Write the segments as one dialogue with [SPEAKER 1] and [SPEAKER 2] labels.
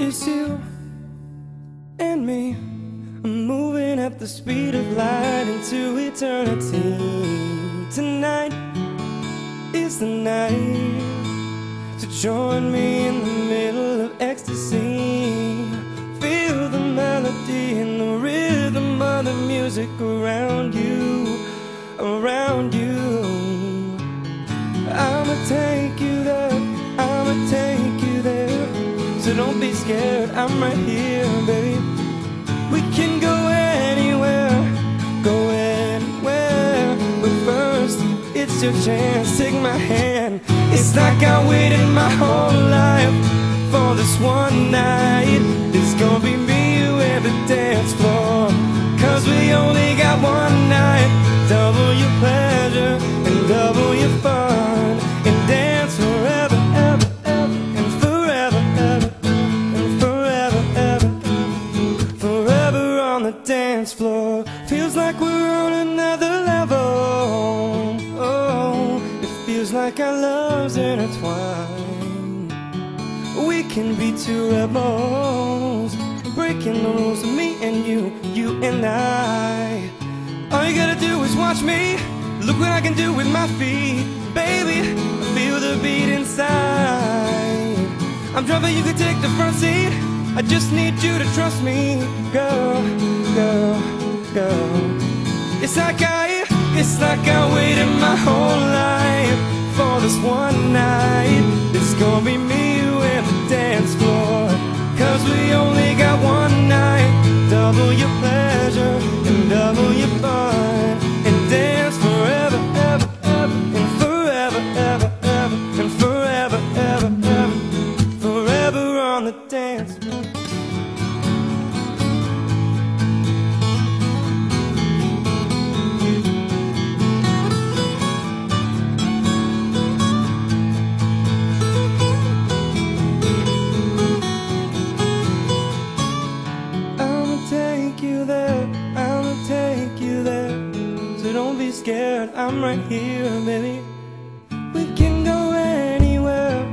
[SPEAKER 1] It's you and me, moving at the speed of light into eternity. Tonight is the night, so join me in the middle of ecstasy. Feel the melody and the rhythm of the music around you, around you. I'ma take you there, I'ma take you there. So don't be scared, I'm right here, baby. We can go anywhere, go anywhere. But first, it's your chance, take my hand. It's like I waited my whole life for this one night. It's gonna be me, you, and the dance floor. Cause we only got one night. Double your pleasure and double your fun. And dance forever, ever, ever. And forever, ever. And forever, ever. Forever on the dance floor. Feels like we're on another level. Oh, it feels like our love's intertwined. We can be two rebels, breaking the rules of me and you, you and I. All you gotta do is watch me. Look what I can do with my feet. Baby, I feel the beat inside. I'm driving, you can take the front seat. I just need you to trust me. Girl, girl, girl. It's like I waited my whole life for this one night. It's gonna be me, you, and the dance floor. Cause we only got one night. Double your pleasure and double your fun. And dance forever, ever, ever. And forever, ever, ever. And forever, ever, ever. Forever on the dance floor. Don't be scared, I'm right here, baby. We can go anywhere,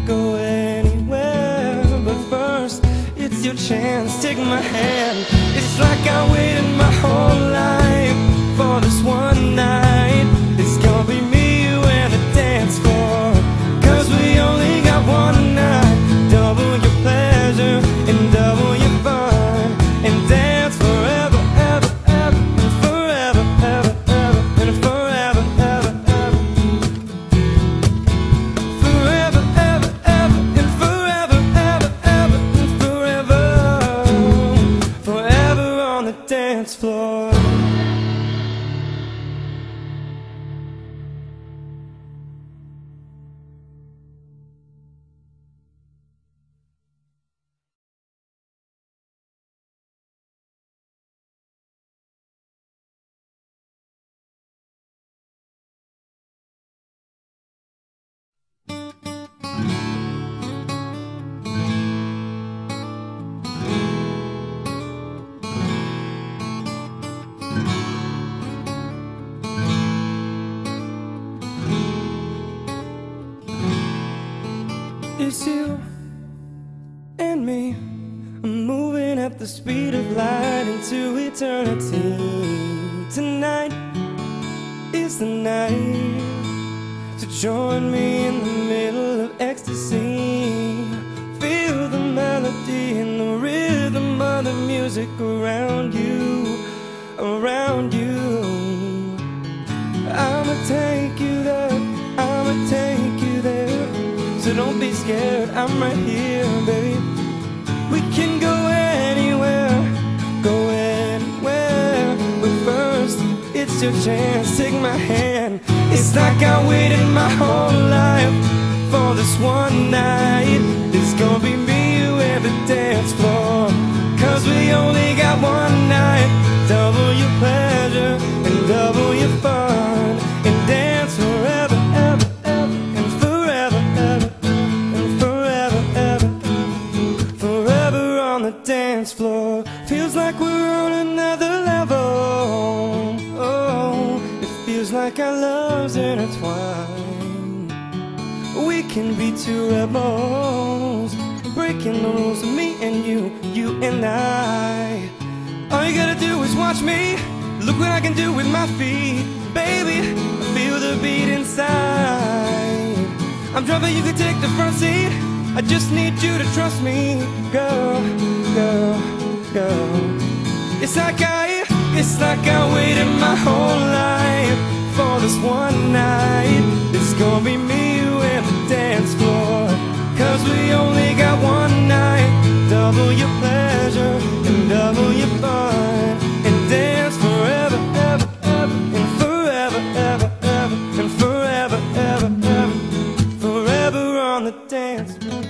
[SPEAKER 1] go anywhere. But first, it's your chance, take my hand. It's like I waited my whole life for this one night. It's gonna be me, you, and the dance floor. Cause we only got one night. Double your pleasure and double your fun. And dance forever, ever, ever. And forever, ever. Dance floor. It's you and me, moving at the speed of light into eternity. Tonight is the night, so join me in the middle of ecstasy. Feel the melody and the rhythm of the music around you, around you. I'ma take you there, I'ma take you there. So don't be scared, I'm right here, baby. We can go anywhere, go anywhere. But first, it's your chance, take my hand. It's like I waited my whole life for this one night. It's gonna be me, you, and the dance floor. Cause we only got one night. Double your pleasure and double your fun. And dance forever, ever, ever. And forever, ever. On the dance floor, feels like we're on another level. Oh, it feels like our love's intertwined. We can be two rebels, breaking the rules of me and you and I. All you gotta do is watch me. Look what I can do with my feet. Baby, I feel the beat inside. I'm driving, you can take the front seat. I just need you to trust me. Girl, girl, girl. It's like I waited my whole life for this one night. It's gonna be me and the dance floor, 'cause we only got one night. Double your pleasure and double your fun, and dance forever, ever, ever, and forever, ever, ever, and forever, ever, ever, forever on the dance floor.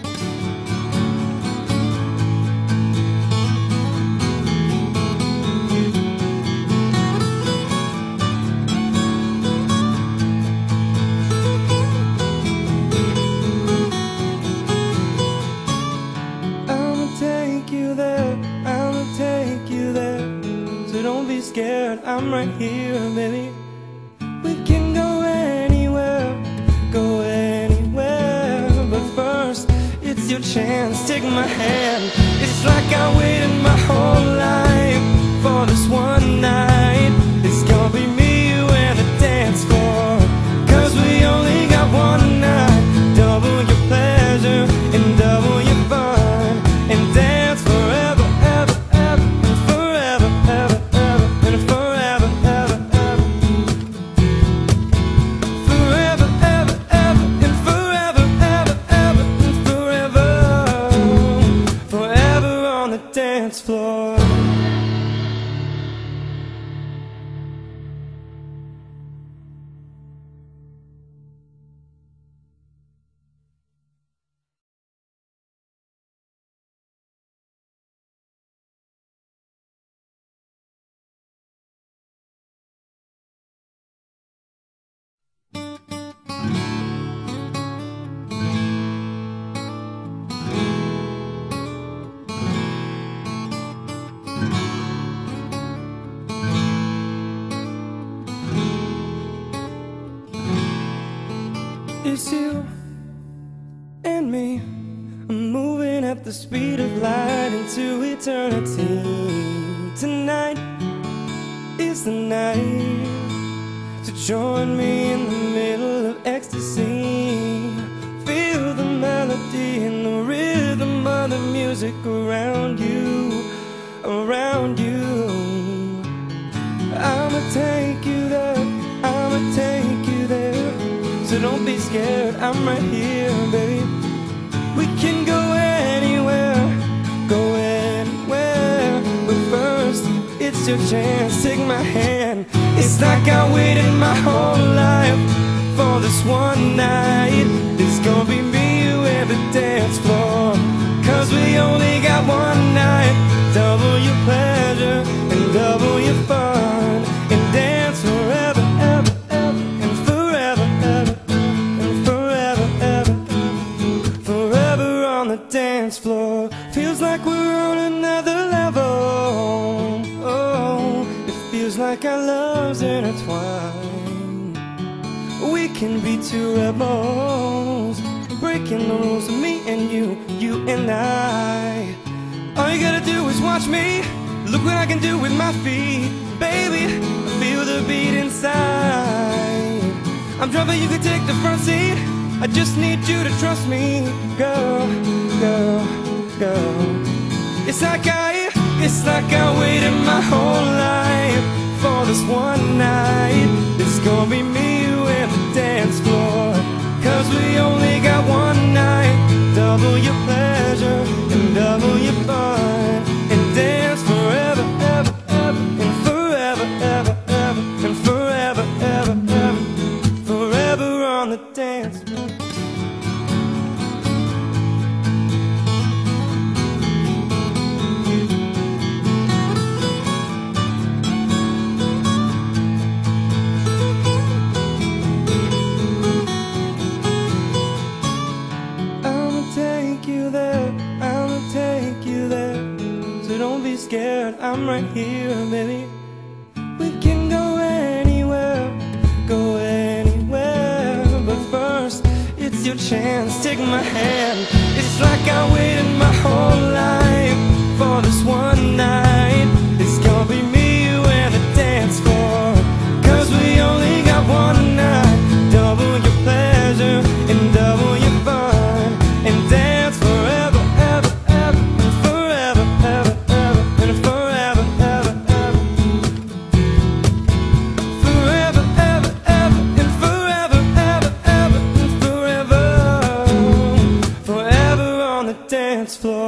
[SPEAKER 1] Don't be scared, I'm right here, baby. We can go anywhere, but first, it's your chance, take my hand. It's like I waited my whole life for this one night. It's gonna be me, you, and the dance floor, 'cause we only got one night. Double your pleasure and double your fun, and dance forever, ever, ever, and forever, ever, ever, and forever, ever, ever, forever, ever, ever, and forever, ever, ever, and forever, forever on the dance floor. It's you and me, moving at the speed of light into eternity. Tonight is the night to join me in the middle of ecstasy. Feel the melody and the rhythm of the music around you, around you. I'ma take you there, I'ma take you there. So don't be scared, I'm right here, baby. We can go anywhere, but first, it's your chance, take my hand. It's like I waited my whole life for this one night. It's gonna be me, you, and the dance floor, 'cause we only got one night. Double your pleasure and double your fun, and dance forever, ever, ever, and forever, ever, and forever, ever, forever on the dance floor. Feels like we're on another level. Oh, it feels like our love's intertwined. We can be two rebels, breaking the rules of me and you and I. All you gotta do is watch me. Look what I can do with my feet. Baby, I feel the beat inside. I'm driving, you can take the front seat. I just need you to trust me. Girl, girl, girl. It's like I waited my whole life for this one night. It's gonna be me, you, and the dance floor, 'cause we only got one night. Double your pleasure and double your fun, and dance forever, ever, ever, and forever, ever, ever, and forever, ever, ever, forever on the dance floor. Scared, I'm right here, baby. We can go anywhere, but first, it's is your chance, take my hand. It's like I waited my whole life for this one night. It's gonna be me, you, and the dance floor, 'cause we only got one night. Double your pleasure and double your fun, and dance forever, ever, ever, and forever, ever, ever, and forever, ever, ever. Forever, ever, ever, and forever, ever, ever, and forever. Forever on the dance floor.